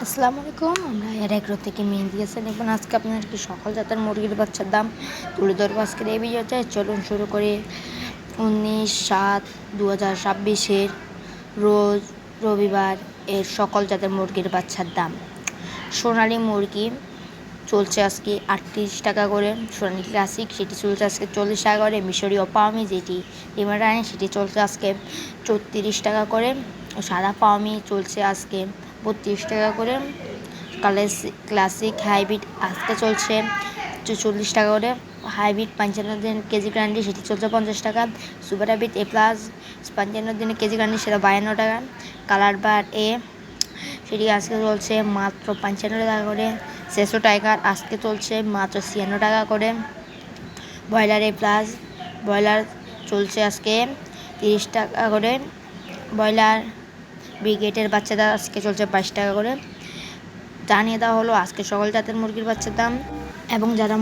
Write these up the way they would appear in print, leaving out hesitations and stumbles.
আসসালামু আলাইকুম। আমরা এর এগ্রো থেকে মেহেদি হাসান এবং আজকে আপনাদেরকে সকল জাতের মুরগির বাচ্চার দাম তুলে ধরবো আজকের এই ভিডিওতে। চলুন শুরু করে 19/7/2026 রোজ রবিবার এর সকল জাতের মুরগির বাচ্চার দাম। সোনালী মুরগি চলছে আজকে 38 টাকা করে, সোনালী ক্লাসিক সেটি চলছে আজকে 40 টাকা করে, মিশরীয় পাওমি যেটি ডিমারানি সেটি চলছে আজকে 34 টাকা করে, সাদা পাওমি চলছে আজকে 32 টাকা করে, ক্লাসিক হাইব্রিড আজকে চলছে 40 টাকা করে, হাইব্রিড 55 দিনের কেজি গ্যারান্টি সেটি চলছে 50 টাকা, সুপার হাইব্রিড এ প্লাস 55 দিনের কেজি গ্যারান্টি সেটা 52 টাকা, কালার বার এ সেটি আজকে চলছে মাত্র 55 টাকা করে, সেসো টাইগার আজকে চলছে মাত্র 96 টাকা করে, ব্রয়লার এ প্লাস ব্রয়লার চলছে আজকে 30 টাকা করে, ব্রয়লার ব্রিগেডের বাচ্চাটা আজকে চলছে 22 টাকা করে। জানিয়ে দেওয়া হলো আজকে সকল জাতের মুরগির বাচ্চার দাম। এবং যারা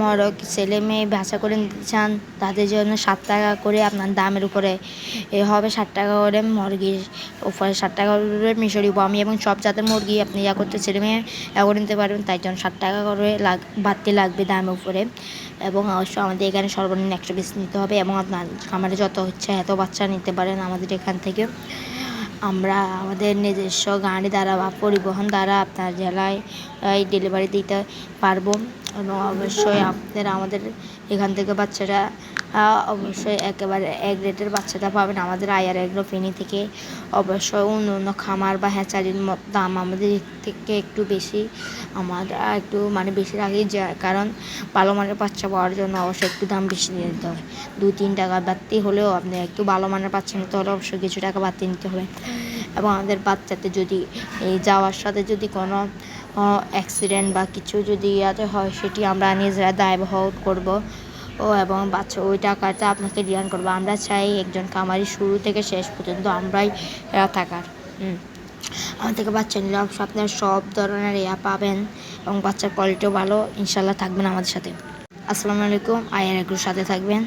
মরক ছেলে মেয়ে বাছা করে নিতে চান তাদের জন্য 7 টাকা করে আপনার দামের উপরে হবে, 60 টাকা করে মুরগির উপরে 60 টাকা করে মিশরি বামি এবং সব জাতের মুরগি আপনি করতে ছেলে মেয়ে করে নিতে পারবেন, তাই জন্য 60 টাকা করে বাড়তি লাগবে দামের উপরে। এবং অবশ্যই আমাদের এখানে সর্বনিম্ন 100 পিস নিতে হবে এবং আপনার খামারে যত হচ্ছে এত বাচ্চা নিতে পারেন আমাদের এখান থেকে। আমরা আমাদের নিজস্ব গাড়ি দ্বারা বা পরিবহন দ্বারা আপনার জেলায় ডেলিভারি দিতে পারবো এবং অবশ্যই আপনারা আমাদের এখান থেকে বাচ্চারা অবশ্যই একেবারে এক রেটের বাচ্চাটা পাবেন আমাদের আয়ার এগ্রো ফেনী থেকে। অবশ্যই অন্য খামার বা হ্যাচারির দাম আমাদের থেকে একটু বেশি, আমরা একটু বেশি রাখি, কারণ ভালো মানের বাচ্চা পাওয়ার জন্য অবশ্যই একটু দাম বেশি দিয়ে দিতে হয়। 2-3 টাকা বাড়তি হলেও আপনি একটু ভালো মানের বাচ্চা নিতে হলে অবশ্যই কিছু টাকা বাড়তি নিতে হবে। এবং আমাদের বাচ্চাতে যদি যাওয়ার সাথে যদি কোনো অ্যাক্সিডেন্ট বা কিছু যদি হয় সেটি আমরা নিজেরা দায়বহন করব এবং বাচ্চা ওই টাকাটা আপনাকে রিটার্ন করবো। আমরা চাই একজন খামারি শুরু থেকে শেষ পর্যন্ত আমরাই থাকার। আমার থেকে বাচ্চা নিলে আপনার সব ধরনের পাবেন এবং বাচ্চার কোয়ালিটিও ভালো, ইনশাল্লাহ থাকবেন আমাদের সাথে। আসসালামু আলাইকুম, আয়ার এগ্রোর সাথে থাকবেন।